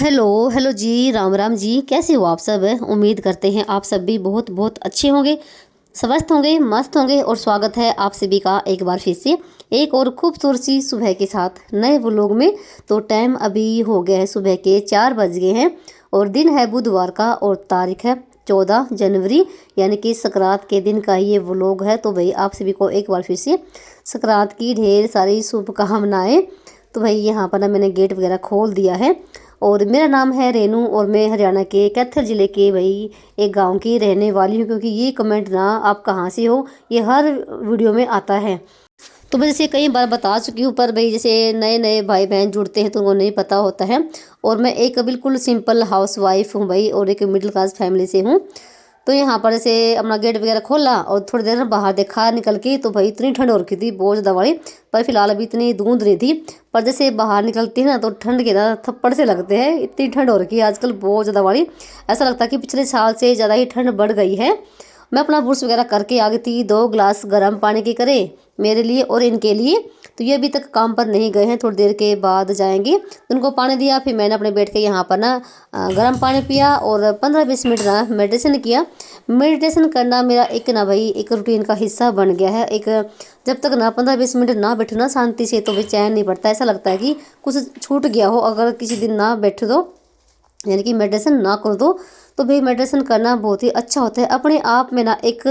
Hello hello जी, राम राम जी। कैसे हो आप सब? उम्मीद करते हैं आप सब भी बहुत बहुत अच्छे होंगे, स्वस्थ होंगे, मस्त होंगे। और स्वागत है आप सभी का एक बार फिर से एक और खूबसूरत सी सुबह के साथ नए व्लॉग में। तो टाइम अभी हो गया है, सुबह के 4 बज गए हैं और दिन है बुधवार का और तारीख है 14 जनवरी, यानी कि संक्रांत के दिन का ये व्लॉग है। तो भाई आप सभी को एक बार फिर से संक्रांत की ढेर सारी शुभकामनाएं। तो भाई यहाँ पर ना मैंने गेट वगैरह खोल दिया है और मेरा नाम है रेनू और मैं हरियाणा के कैथल ज़िले के भाई एक गांव की रहने वाली हूँ। क्योंकि ये कमेंट ना आप कहाँ से हो ये हर वीडियो में आता है। तो मैं जैसे कई बार बता चुकी हूँ, पर भाई जैसे नए नए भाई बहन जुड़ते हैं तो उनको नहीं पता होता है। और मैं एक बिल्कुल सिंपल हाउस वाइफ हूँ भाई, और एक मिडिल क्लास फैमिली से हूँ। तो यहाँ पर जैसे अपना गेट वगैरह खोला और थोड़ी देर बाहर देखा निकल के, तो भाई इतनी ठंड हो रखी थी बहुत ज़्यादा वाली। पर फिलहाल अभी इतनी धुंध नहीं थी, पर जैसे बाहर निकलती है ना तो ठंड के ना थप्पड़ से लगते हैं। इतनी ठंड हो रखी है आजकल बहुत ज़्यादा वाली, ऐसा लगता है कि पिछले साल से ज़्यादा ही ठंड बढ़ गई है। मैं अपना ब्रश वगैरह करके आ गई थी, 2 गिलास गर्म पानी के करे मेरे लिए और इनके लिए। तो ये अभी तक काम पर नहीं गए हैं, थोड़ी देर के बाद जाएंगे। तो उनको पानी दिया, फिर मैंने अपने बैठ के यहाँ पर ना गर्म पानी पिया और 15-20 मिनट ना मेडिटेशन किया। मेडिटेशन करना मेरा एक ना भाई एक रूटीन का हिस्सा बन गया है। एक जब तक ना 15-20 मिनट ना बैठो ना शांति से तो भी चैन नहीं पड़ता। ऐसा लगता है कि कुछ छूट गया हो अगर किसी दिन ना बैठो तो, यानी कि मेडिटेशन ना करो तो भाई मेडिटेशन करना बहुत ही अच्छा होता है। अपने आप में ना एक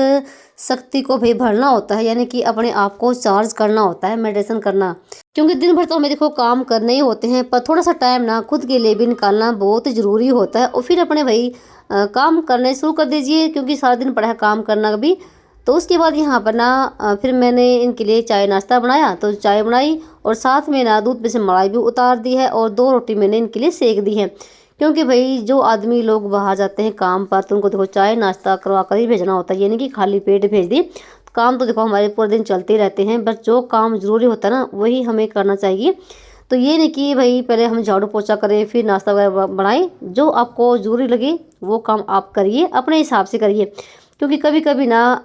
शक्ति को भी भरना होता है, यानी कि अपने आप को चार्ज करना होता है मेडिटेशन करना। क्योंकि दिन भर तो हमें देखो काम करने ही होते हैं, पर थोड़ा सा टाइम ना खुद के लिए भी निकालना बहुत ज़रूरी होता है। और फिर अपने भाई काम करने शुरू कर दीजिए, क्योंकि सारा दिन पड़ा है काम करना भी। तो उसके बाद यहाँ पर ना फिर मैंने इनके लिए चाय नाश्ता बनाया, तो चाय बनाई और साथ में ना दूध पे से मलाई भी उतार दी है और 2 रोटी मैंने इनके लिए सेक दी है। क्योंकि भाई जो आदमी लोग बाहर जाते हैं काम पर तो उनको देखो चाय नाश्ता करवा कर ही भेजना होता है, यानी कि खाली पेट भेज दी। काम तो देखो हमारे पूरे दिन चलते रहते हैं, बस जो काम ज़रूरी होता है ना वही हमें करना चाहिए। तो ये नहीं कि भाई पहले हम झाड़ू पोछा करें फिर नाश्ता वगैरह बनाएं। जो आपको ज़रूरी लगे वो काम आप करिए, अपने हिसाब से करिए। क्योंकि कभी कभी ना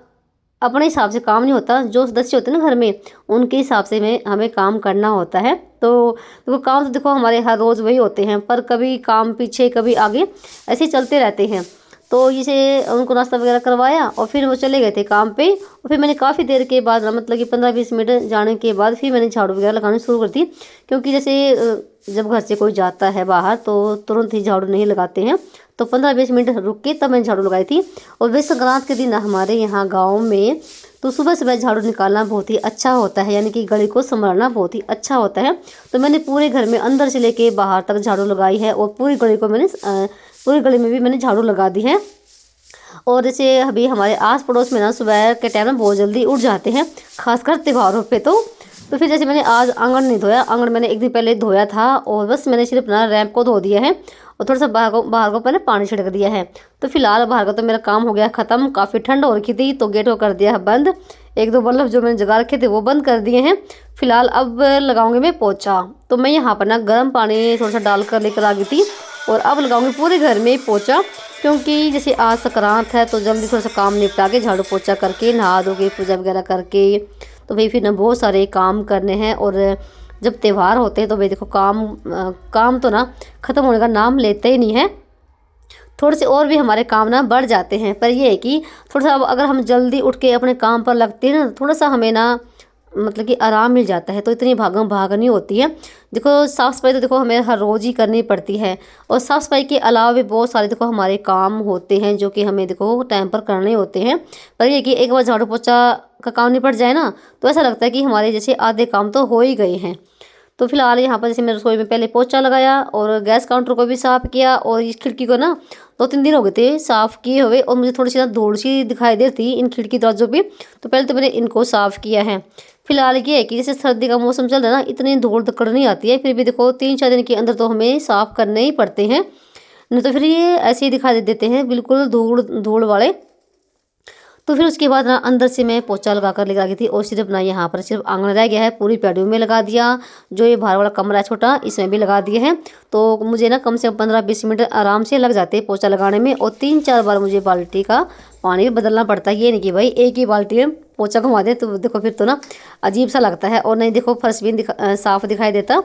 अपने हिसाब से काम नहीं होता, जो सदस्य होते हैं ना घर में उनके हिसाब से हमें काम करना होता है। तो देखो काम तो देखो हमारे हर रोज़ वही होते हैं, पर कभी काम पीछे कभी आगे ऐसे ही चलते रहते हैं। तो जैसे उनको नाश्ता वगैरह करवाया और फिर वो चले गए थे काम पे। और फिर मैंने काफ़ी देर के बाद मतलब कि 15-20 मिनट जाने के बाद फिर मैंने झाड़ू वगैरह लगानी शुरू कर दी। क्योंकि जैसे जब घर से कोई जाता है बाहर तो तुरंत ही झाड़ू नहीं लगाते हैं, तो 15-20 मिनट रुक के तब मैंने झाड़ू लगाई थी। और वे संक्रांत के दिन हमारे यहाँ गाँव में तो सुबह सुबह झाड़ू निकालना बहुत ही अच्छा होता है, यानी कि गली को संभालना बहुत ही अच्छा होता है। तो मैंने पूरे घर में अंदर से लेके बाहर तक झाड़ू लगाई है और पूरी गली को मैंने पूरी गली में भी मैंने झाड़ू लगा दी है। और जैसे अभी हमारे आस पड़ोस में ना सुबह के टाइम में बहुत जल्दी उठ जाते हैं, खासकर त्योहारों पे। तो फिर जैसे मैंने आज आंगन नहीं धोया, आंगन मैंने एक दिन पहले धोया था और बस मैंने सिर्फ ना रैंप को धो दिया है और थोड़ा सा बाहर को मैंने पानी छिड़क दिया है। तो फिलहाल बाहर का तो मेरा काम हो गया ख़त्म। काफ़ी ठंड हो रखी थी तो गेट को कर दिया है बंद। 1-2 बल्ब जो मैंने जगा रखे थे वो बंद कर दिए हैं। फिलहाल अब लगाऊंगी मैं पोछा। तो मैं यहाँ पर ना गर्म पानी थोड़ा सा डाल कर लेकर आ गई थी और अब लगाऊंगी पूरे घर में पोछा। क्योंकि जैसे आज संक्रांत है तो जल्दी थोड़ा सा काम निपटा के झाड़ू पोछा करके नहा धो के पूजा वगैरह करके तो भाई फिर ना बहुत सारे काम करने हैं। और जब त्यौहार होते हैं तो भाई देखो काम तो ना ख़त्म होने का नाम लेते ही नहीं है। थोड़े से और भी हमारे काम ना बढ़ जाते हैं, पर ये है कि थोड़ा सा अगर हम जल्दी उठ के अपने काम पर लगते हैं ना थोड़ा सा हमें ना मतलब कि आराम मिल जाता है, तो इतनी भागम भाग नहीं होती है। देखो साफ़ सफाई तो देखो हमें हर रोज़ ही करनी पड़ती है और साफ़ सफाई के अलावा भी बहुत सारे देखो हमारे काम होते हैं जो कि हमें देखो टाइम पर करने होते हैं। पर ये कि एक बार झाड़ू पोछा का काम निपट जाए ना तो ऐसा लगता है कि हमारे जैसे आधे काम तो हो ही गए हैं। तो फिलहाल यहाँ पर जैसे मैं रसोई में पहले पोछा लगाया और गैस काउंटर को भी साफ़ किया और इस खिड़की को ना 2-3 दिन हो गए थे साफ़ किए हुए और मुझे थोड़ी सी ना धूल सी दिखाई दे रही थी इन खिड़की दरवाजों पे। तो पहले तो मैंने इनको साफ़ किया है। फिलहाल ये है कि जैसे सर्दी का मौसम चल रहा है ना इतनी धूल धक्कड़ नहीं आती है, फिर भी देखो 3-4 दिन के अंदर तो हमें साफ़ करने ही पड़ते हैं, नहीं तो फिर ये ऐसे ही दिखाई देते हैं बिल्कुल धूल धूल वाले। तो फिर उसके बाद ना अंदर से मैं पोछा लगा कर लेकर आ गई थी और सिर्फ ना यहाँ पर सिर्फ आंगन रह गया है, पूरी पैडियो में लगा दिया। जो ये बाहर वाला कमरा है छोटा इसमें भी लगा दिए हैं। तो मुझे ना कम से कम 15-20 मिनट आराम से लग जाते हैं पोछा लगाने में और 3-4 बार मुझे बाल्टी का पानी भी बदलना पड़ता है। ये नहीं कि भाई एक ही बाल्टी में पोछा घुमा दे, तो देखो फिर तो ना अजीब सा लगता है और नहीं देखो फर्श भी साफ़ दिखाई देता।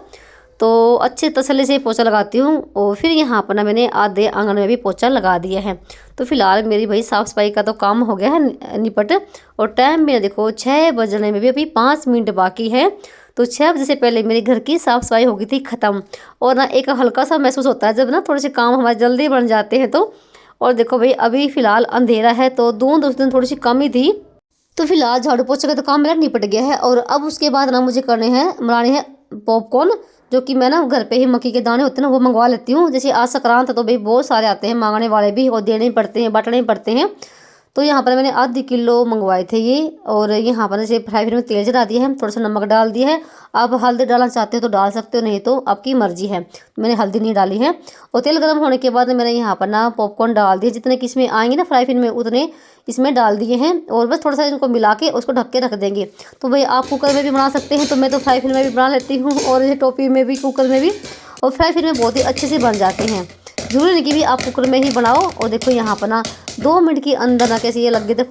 तो अच्छे तसल्ली से पोछा लगाती हूँ। और फिर यहाँ पर ना मैंने आधे आंगन में भी पोछा लगा दिया है। तो फिलहाल मेरी भाई साफ़ सफाई का तो काम हो गया है निपट। और टाइम में देखो 6 बजने में भी अभी 5 मिनट बाकी है। तो 6 बजे से पहले मेरे घर की साफ़ सफाई हो गई थी ख़त्म। और ना एक हल्का सा महसूस होता है जब ना थोड़े से काम हमारे जल्दी बन जाते हैं तो। और देखो भाई अभी फ़िलहाल अंधेरा है तो दूध उस दिन थोड़ी सी कम ही थी। तो फिलहाल झाड़ू पोछे का तो काम मेरा निपट गया है। और अब उसके बाद ना मुझे बनाने हैं पॉपकॉर्न, जो कि मैं ना घर पे ही मक्की के दाने होते हैं ना वो मंगवा लेती हूँ। जैसे आज संक्रांत है तो भाई बहुत सारे आते हैं मांगने वाले भी, और देने ही पड़ते हैं, बांटने ही पड़ते हैं। तो यहाँ पर मैंने आधी किलो मंगवाए थे ये। और यहाँ पर जैसे फ्राई पैन में तेल चढ़ा दिया है, थोड़ा सा नमक डाल दिया है। आप हल्दी डालना चाहते हो तो डाल सकते हो, नहीं तो आपकी मर्जी है। मैंने हल्दी नहीं डाली है। और तेल गर्म होने के बाद मैंने यहाँ पर ना पॉपकॉर्न डाल दिए, जितने कि इसमें आएंगे ना फ्राई पैन में उतने इसमें डाल दिए हैं। और बस थोड़ा सा इनको मिला के उसको ढक के रख देंगे। तो भाई आप कुकर में भी बना सकते हैं, तो मैं तो फ्राई पैन में भी बना लेती हूँ, और ये टोपी में भी, कुकर में भी। और फ्राई पैन में बहुत ही अच्छे से बन जाते हैं। जरूरी नहीं कि भी आप कुकर में ही बनाओ। और देखो यहाँ पर ना 2 मिनट के अंदर ना कैसे ये लग गए थे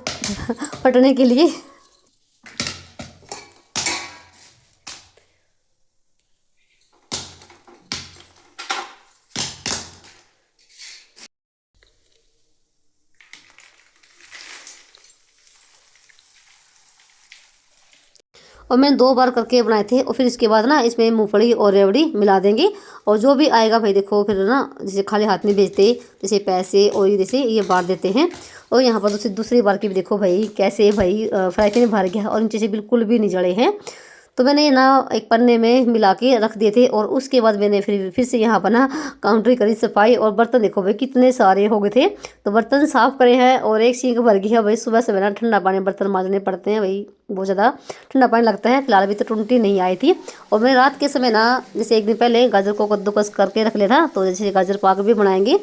फटने के लिए। और मैंने 2 बार करके बनाए थे। और फिर इसके बाद ना इसमें मूंगफली और रेवड़ी मिला देंगे। और जो भी आएगा भाई देखो फिर ना जैसे खाली हाथ नहीं भेजते, जैसे पैसे और ये जैसे ये बांट देते हैं। और यहाँ पर दूसरी बार की भी देखो भाई कैसे भाई फ्राई पैन भर गया और नीचे से बिल्कुल भी नहीं जले हैं। तो मैंने ये ना एक पन्ने में मिला के रख दिए थे। और उसके बाद मैंने फिर से यहाँ पर ना काउंटर करी सफाई। और बर्तन देखो भाई कितने सारे हो गए थे। तो बर्तन साफ़ करे हैं और एक सिंक भर गई है भाई। सुबह सुबह ना ठंडा पानी बर्तन मांजने पड़ते हैं भाई, बहुत ज़्यादा ठंडा पानी लगता है। फिलहाल अभी तो टुंटी नहीं आई थी। और मैं रात के समय ना जैसे एक दिन पहले गाजर को कद्दूकस करके रख लिया था, तो जैसे गाजर पाक भी बनाएंगे।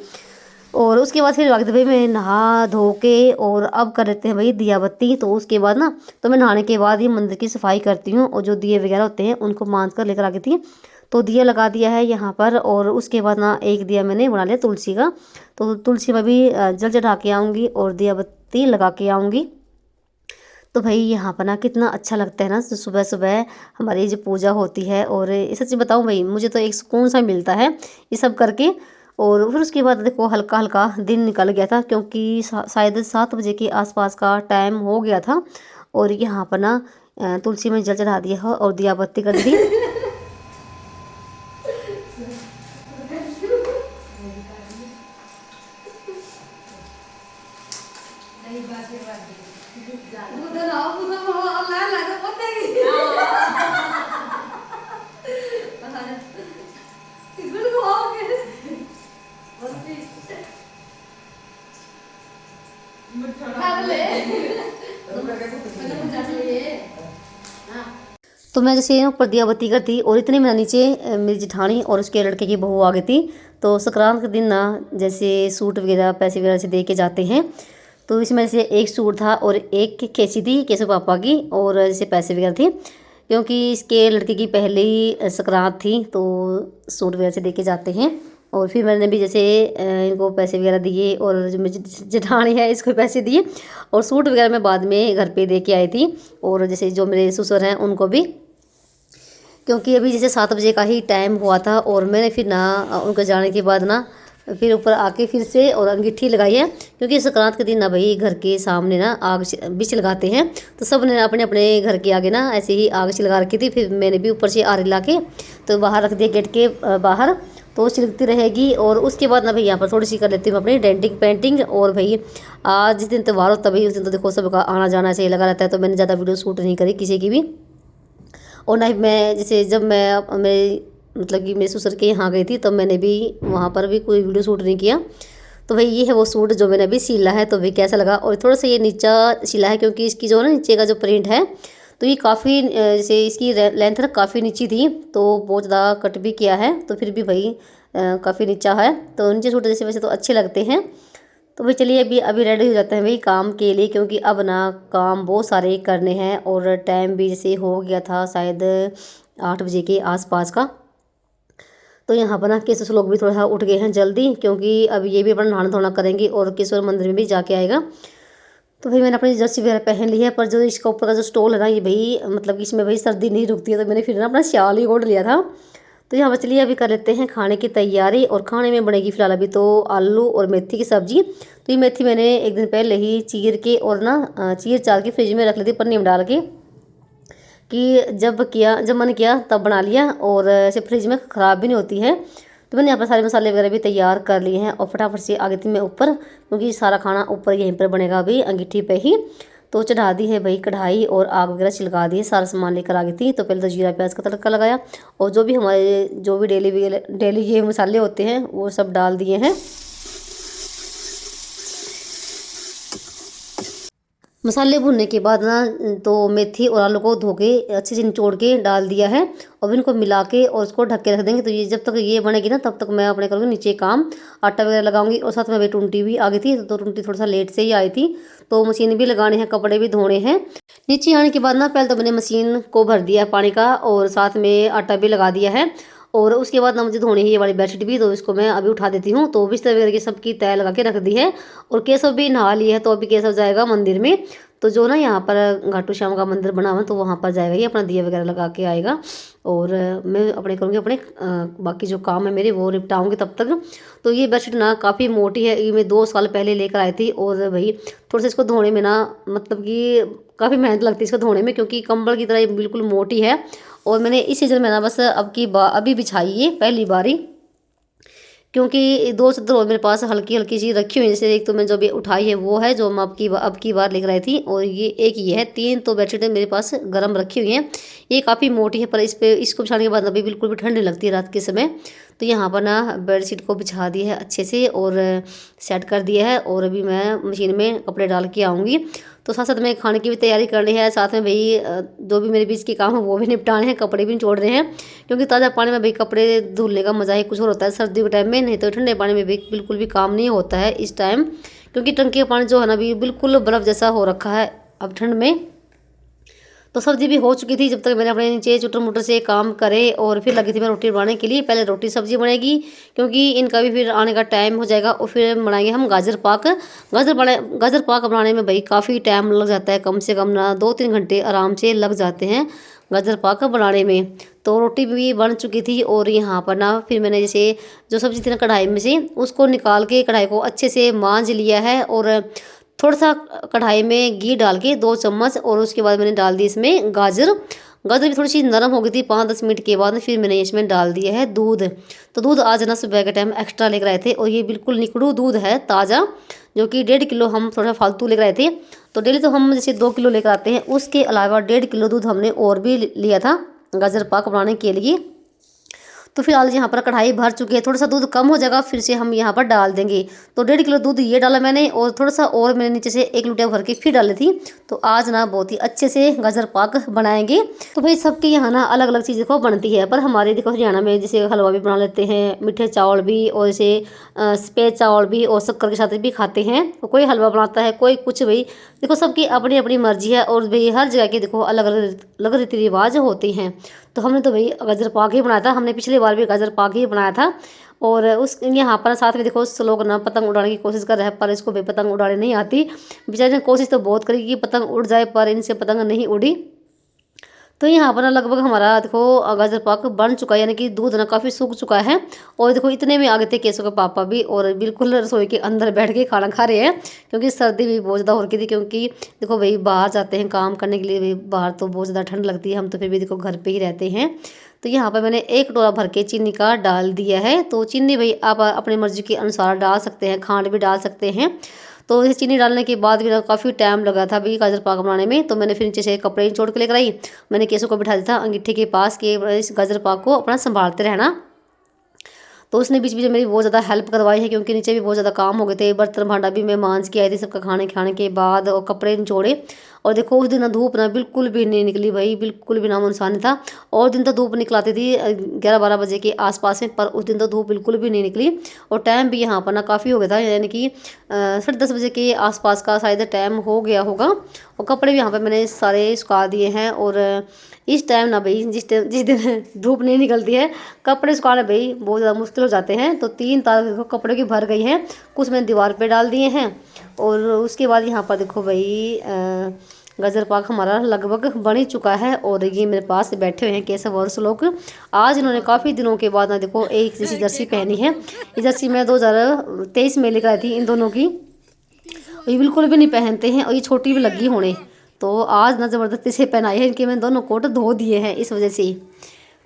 और उसके बाद फिर वक्त भाई मैं नहा धो के और अब कर लेते हैं भाई दिया बत्ती। तो उसके बाद ना तो मैं नहाने के बाद ही मंदिर की सफाई करती हूँ, और जो दिए वगैरह होते हैं उनको मांझ कर लेकर आ गई थी। तो दिया लगा दिया है यहाँ पर। और उसके बाद ना एक दिया मैंने बना लिया तुलसी का। तो तुलसी में भी जल चढ़ा के आऊँगी और दिया बत्ती लगा के आऊँगी। तो भाई यहाँ पर ना कितना अच्छा लगता है ना सुबह सुबह हमारी जो पूजा होती है। और सच्ची बताऊँ भाई मुझे तो एक सुकून सा मिलता है ये सब करके। और फिर उसके बाद देखो हल्का हल्का दिन निकल गया था, क्योंकि शायद 7 बजे के आसपास का टाइम हो गया था। और यहाँ पर ना तुलसी में जल चढ़ा दिया है और दिया बत्ती कर दी। तो मैं जैसे ऊपर दिया बत्ती करती और इतने में नीचे मेरी जेठानी और उसके लड़के की बहू आ गई थी। तो संक्रांत के दिन ना जैसे सूट वगैरह पैसे वगैरह से दे के जाते हैं। तो इसमें से एक सूट था और एक कैसी थी केशव पापा की, और जैसे पैसे वगैरह थी, क्योंकि इसके लड़के की पहली संक्रांत थी तो सूट वगैरह से दे के जाते हैं। और फिर मैंने भी जैसे इनको पैसे वगैरह दिए, और जो मेरी जेठानी है इसको पैसे दिए। और सूट वगैरह मैं बाद में घर पे दे के आई थी। और जैसे जो मेरे ससुर हैं उनको भी, क्योंकि अभी जैसे 7 बजे का ही टाइम हुआ था। और मैंने फिर ना उनके जाने के बाद ना फिर ऊपर आके फिर से और अंगीठी लगाई है, क्योंकि संक्रांत के दिन ना भाई घर के सामने ना आग बिच लगाते हैं। तो सब ने अपने अपने घर के आगे ना ऐसे ही आग लगा रखी थी। फिर मैंने भी ऊपर से आग ला के तो बाहर रख दिया गेट के बाहर, तो छिलकती रहेगी। और उसके बाद ना भाई यहाँ पर थोड़ी सी कर लेती हूँ अपनी डेंटिंग पेंटिंग। और भाई आज जिस दिन त्यौहार होता है भाई उस दिन तो देखो सबका आना जाना ऐसे ही लगा रहता है। तो मैंने ज़्यादा वीडियो शूट नहीं करी किसी की भी। और ना ही मैं जैसे जब मैं मेरे मतलब कि मेरे ससुर के यहाँ गई थी तब मैंने भी वहाँ पर भी कोई वीडियो शूट नहीं किया। तो भाई ये है वो सूट जो मैंने अभी सिला है। तो भाई कैसा लगा। और थोड़ा सा ये नीचा सिला है, क्योंकि इसकी जो ना नीचे का जो प्रिंट है तो ये काफ़ी जैसे इसकी लेंथ ना काफ़ी नीची थी, तो बहुत ज़्यादा कट भी किया है। तो फिर भी भाई काफ़ी नीचा है। तो नीचे सूट जैसे वैसे तो अच्छे लगते हैं। तो भाई चलिए अभी अभी रेडी हो जाते हैं भाई काम के लिए, क्योंकि अब ना काम बहुत सारे करने हैं। और टाइम भी जैसे हो गया था शायद 8 बजे के आसपास का। तो यहाँ पर ना केशव लोग भी थोड़ा सा उठ गए हैं जल्दी, क्योंकि अब ये भी अपना नहाना धोना करेंगे और केशवर मंदिर में भी जाके आएगा। तो भाई मैंने अपनी जर्सी वगैरह पहन ली है, पर जो इसका ऊपर का जो स्टॉल है ना ये भाई मतलब कि इसमें भाई सर्दी नहीं रुकती है। तो मैंने फिर ना अपना शाल ही ओढ़ लिया था। तो यहाँ पर चलिए अभी कर लेते हैं खाने की तैयारी। और खाने में बनेगी फिलहाल अभी तो आलू और मेथी की सब्जी। तो ये मेथी मैंने एक दिन पहले ही चीर के और ना चीर चार के फ्रिज में रख ली थी पन्नी में डाल के, कि जब मन किया तब बना लिया और ऐसे फ्रिज में ख़राब भी नहीं होती है। तो मैंने यहाँ पर सारे मसाले वगैरह भी तैयार कर लिए हैं और फटाफट से आ गई थी मैं ऊपर, क्योंकि सारा खाना ऊपर यहीं पर बनेगा अभी अंगीठी पे ही। तो चढ़ा दी है भाई कढ़ाई और आग वगैरह छिलका दी है, सारा सामान लेकर आ गई थी। तो पहले तो जीरा प्याज का तड़का लगाया और जो भी डेली ये मसाले होते हैं वो सब डाल दिए हैं। मसाले भुनने के बाद ना तो मेथी और आलू को धो के अच्छे से निचोड़ के डाल दिया है और इनको मिला के और उसको ढक के रख देंगे। तो ये जब तक ये बनेगी ना तब तक मैं अपने करूँगी नीचे काम, आटा वगैरह लगाऊंगी। और साथ में भाई टुंटी भी आ गई थी, तो टुंटी थोड़ा सा लेट से ही आई थी, तो मशीन भी लगाने हैं, कपड़े भी धोने हैं। नीचे आने के बाद ना पहले तो मैंने मशीन को भर दिया है पानी का और साथ में आटा भी लगा दिया है। और उसके बाद ना मुझे धोनी है ये वाली बेडशीट भी, तो इसको मैं अभी उठा देती हूँ। तो बिस्तर वगैरह की सबकी तय लगा के रख दी है और केशव भी नहा लिया है, तो अभी केशव जाएगा मंदिर में। तो जो ना यहाँ पर घाटू श्याम का मंदिर बना हुआ है तो वहाँ पर जाएगा, ये अपना दिया वगैरह लगा के आएगा। और मैं अपने करूँगी अपने बाकी जो काम है मेरे वो निपटाऊँगी तब तक। तो ये बेडशीट ना काफ़ी मोटी है, ये मैं 2 साल पहले लेकर आई थी। और भाई थोड़ा सा इसको धोने में ना मतलब कि काफ़ी मेहनत लगती है इसको धोने में, क्योंकि कंबल की तरह ये बिल्कुल मोटी है। और मैंने इस सीजन में ना बस अभी बिछाई है पहली बारी, क्योंकि 2 चादर और मेरे पास हल्की हल्की चीज़ रखी हुई है। जैसे एक तो मैं जो अभी उठाई है वो है जो मैं अब की बार लेकर आई थी, और ये एक ये है। 3 तो बेडशीटें मेरे पास गर्म रखी हुई हैं। ये काफ़ी मोटी है पर इसको बिछाने के बाद अभी बिल्कुल भी ठंड नहीं लगती रात के समय। तो यहाँ पर ना बेडशीट को बिछा दी है अच्छे से और सेट कर दिया है। और अभी मैं मशीन में कपड़े डाल के आऊँगी। तो साथ साथ में खाने की भी तैयारी करनी है, साथ में भाई जो भी मेरे बीच के काम है वो भी निपटाने हैं, कपड़े भी निचोड़ रहे हैं। क्योंकि ताज़ा पानी में भाई कपड़े धुलने का मज़ा ही कुछ और होता है सर्दियों के टाइम में, नहीं तो ठंडे पानी में भी बिल्कुल भी काम नहीं होता है इस टाइम। क्योंकि टंकी का पानी जो है ना अभी बिल्कुल बर्फ़ जैसा हो रखा है अब ठंड में। तो सब्जी भी हो चुकी थी जब तक मैंने अपने नीचे चुटर मुटर से काम करे और फिर लगी थी मैं रोटी बनाने के लिए। पहले रोटी सब्जी बनेगी क्योंकि इनका भी फिर आने का टाइम हो जाएगा, और फिर बनाएंगे हम गाजर पाक। गाजर पाक बनाने में भाई काफ़ी टाइम लग जाता है, कम से कम ना 2-3 घंटे आराम से लग जाते हैं गाजर पाक बनाने में। तो रोटी भी बन चुकी थी और यहाँ पर ना फिर मैंने जैसे जो सब्ज़ी थी ना कढ़ाई में से उसको निकाल के कढ़ाई को अच्छे से मांज लिया है। और थोड़ा सा कढ़ाई में घी डाल के 2 चम्मच, और उसके बाद मैंने डाल दी इसमें गाजर भी थोड़ी सी नरम हो गई थी। 5-10 मिनट के बाद फिर मैंने इसमें डाल दिया है दूध। तो दूध आज ना सुबह के टाइम एक्स्ट्रा लेकर आए थे और ये बिल्कुल निकड़ू दूध है ताज़ा, जो कि 1.5 किलो हम थोड़ा फालतू लेकर आए थे। तो डेली तो हम जैसे 2 किलो लेकर आते हैं, उसके अलावा 1.5 किलो दूध हमने और भी लिया था गाजर पाक बनाने के लिए। तो फिलहाल यहाँ पर कढ़ाई भर चुकी है, थोड़ा सा दूध कम हो जाएगा फिर से हम यहाँ पर डाल देंगे। तो 1.5 किलो दूध ये डाला मैंने और थोड़ा सा और मैंने नीचे से 1 लोटा भर के फिर डाली थी। तो आज ना बहुत ही अच्छे से गाजर पाक बनाएंगे। तो भाई सबके यहाँ ना अलग अलग चीज़ देखो बनती है, पर हमारे देखो हरियाणा में जैसे हलवा भी बना लेते हैं, मीठे चावल भी, और जैसे सफ़ेद चावल भी और शक्कर के साथ भी खाते हैं। तो कोई हलवा बनाता है, कोई कुछ, भाई देखो सबकी अपनी अपनी मर्जी है। और भाई हर जगह के देखो अलग अलग रीति रिवाज होते हैं। तो हमने तो भाई गाजर पाक ही बनाया था, हमने पिछली बार भी गाजर पाक ही बनाया था। और उस यहाँ पर साथ में देखो लोग ना पतंग उड़ाने की कोशिश कर रहे हैं, पर इसको भाई पतंग उड़ाने नहीं आती। बेचारे ने कोशिश तो बहुत करी कि पतंग उड़ जाए, पर इनसे पतंग नहीं उड़ी। तो यहाँ पर ना लगभग हमारा देखो गाजर पाक बन चुका है, यानी कि दूध ना काफ़ी सूख चुका है। और देखो इतने में आ गए थे केशव के पापा भी, और बिल्कुल रसोई के अंदर बैठ के खाना खा रहे हैं, क्योंकि सर्दी भी बहुत ज़्यादा हो रही थी। क्योंकि देखो भाई बाहर जाते हैं काम करने के लिए, भाई बाहर तो बहुत ज़्यादा ठंड लगती है, हम तो फिर भी देखो घर पर ही रहते हैं। तो यहाँ पर मैंने 1 कटोरा भर के चीनी का डाल दिया है। तो चीनी भाई आप अपनी मर्जी के अनुसार डाल सकते हैं, खांड भी डाल सकते हैं। तो इसे चीनी डालने के बाद भी काफ़ी टाइम लगा था अभी गाजर पाक बनाने में। तो मैंने फिर नीचे से कपड़े निचोड़ के लेकर आई, मैंने केसू को बिठा दिया था अंगीठी के पास कि इस गाजर पाक को अपना संभालते रहना। तो उसने बीच बीच में मेरी बहुत ज़्यादा हेल्प करवाई है, क्योंकि नीचे भी बहुत ज़्यादा काम हो गए थे। बर्तन भांडा भी मैं मांझ के आई थी सबका खाने के बाद, और कपड़े निचोड़े। और देखो उस दिन ना धूप ना बिल्कुल भी नहीं निकली भाई, बिल्कुल भी नामो निशान नहीं था। और दिन तो धूप निकलाती थी 11-12 बजे के आसपास में, पर उस दिन तो धूप बिल्कुल भी नहीं निकली। और टाइम भी यहाँ पर ना काफ़ी हो गया था, यानी कि 10:30 बजे के आसपास का शायद टाइम हो गया होगा। और कपड़े भी यहाँ पर मैंने सारे सुखा दिए हैं। और इस टाइम ना भाई जिस दिन धूप नहीं निकलती है, कपड़े सुखाना भाई बहुत ज़्यादा मुश्किल हो जाते हैं। तो 3 तार देखो कपड़े की भर गई हैं, कुछ मैंने दीवार पे डाल दिए हैं। और उसके बाद यहाँ पर देखो भाई गाजर पाक हमारा लगभग बन ही चुका है। और ये मेरे पास बैठे हुए हैं केशव और श्लोक। आज इन्होंने काफ़ी दिनों के बाद ना देखो एक जैसी जर्सी पहनी है। ये जर्सी मैं 2023 में लेकर आई थी इन दोनों की। ये बिल्कुल भी नहीं पहनते हैं और ये छोटी भी लगी होने, तो आज ना ज़बरदस्ती से पहनाई है। इनके मैंने दोनों कोट धो दिए हैं इस वजह से।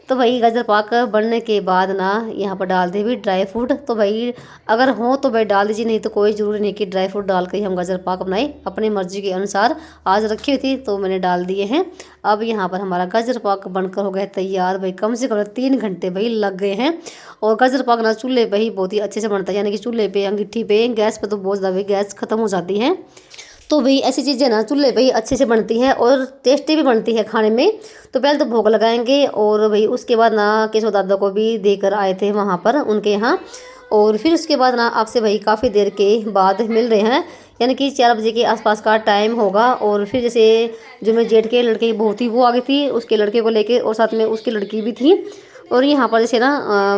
तो भाई गाजर पाक बनने के बाद ना यहाँ पर डाल दे भी ड्राई फ्रूट। तो भाई अगर हो तो भाई डाल दीजिए, नहीं तो कोई ज़रूरी नहीं कि ड्राई फ्रूट डाल कर ही हम गाजर पाक बनाए, अपनी मर्जी के अनुसार। आज रखी हुई थी तो मैंने डाल दिए हैं। अब यहाँ पर हमारा गाजर पाक बनकर हो गया तैयार। भाई कम से कम 3 घंटे भाई लग गए हैं। और गाजर पाक ना चूल्हे पे ही बहुत ही अच्छे से बनता है, यानी कि चूल्हे पे, अंगीठी पे, गैस पे तो बहुत ज़्यादा गैस ख़त्म हो जाती है। तो भाई ऐसी चीज़ें ना चूल्हे पे ही अच्छे से बनती हैं और टेस्टी भी बनती है खाने में। तो पहले तो भोग लगाएंगे और भाई उसके बाद ना केशव दादा को भी देकर आए थे वहाँ पर उनके यहाँ। और फिर उसके बाद ना आपसे भाई काफ़ी देर के बाद मिल रहे हैं, यानी कि 4 बजे के आसपास का टाइम होगा। और फिर जैसे जो मेरे जेठ के लड़के की बहू थी वो आ गई थी उसके लड़के को लेके, और साथ में उसकी लड़की भी थी। और यहाँ पर जैसे ना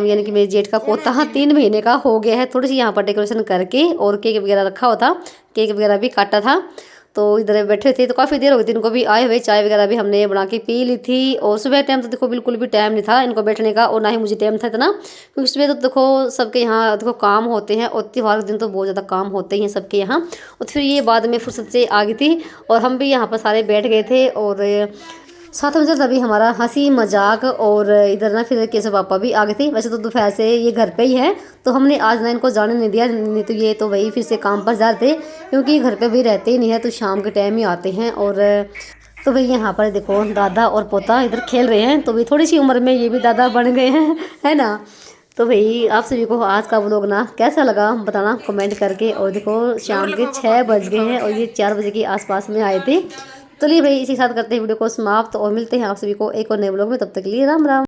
यानी कि मेरे जेठ का पोता 3 महीने का हो गया है। थोड़ी सी यहाँ पर डेकोरेशन करके और केक वगैरह रखा हुआ था, केक वगैरह भी काटा था। तो इधर बैठे थे तो काफ़ी देर हो गई थी इनको भी आए हुए। चाय वगैरह भी हमने बना के पी ली थी। और सुबह टाइम तो देखो बिल्कुल भी टाइम नहीं था इनको बैठने का, और ना ही मुझे टाइम था इतना, क्योंकि सुबह तो देखो सबके यहाँ देखो काम होते हैं और त्योहार के दिन तो बहुत ज़्यादा काम होते हैं सबके यहाँ। और फिर ये बाद में फुर्सत से आ गई थी और हम भी यहाँ पर सारे बैठ गए थे। और साथ में चल तभी हमारा हंसी मजाक। और इधर ना फिर केशव पापा भी आ गए थे। वैसे तो दोपहर से ये घर पे ही है, तो हमने आज ना इनको जाने नहीं दिया, नहीं तो ये तो वही फिर से काम पर जाते, क्योंकि घर पे भी रहते ही नहीं है, तो शाम के टाइम ही आते हैं। और तो भाई यहाँ पर देखो दादा और पोता इधर खेल रहे हैं। तो भाई थोड़ी सी उम्र में ये भी दादा बन गए हैं, है ना। तो भाई आप सभी को आज का व्लॉग ना कैसा लगा बताना कमेंट करके। और देखो शाम के 6 बज गए हैं और ये 4 बजे के आसपास में आए थे। चलिए भाई इसी के साथ करते हैं वीडियो को समाप्त और मिलते हैं आप सभी को एक और नए व्लॉग में। तब तक के लिए राम राम।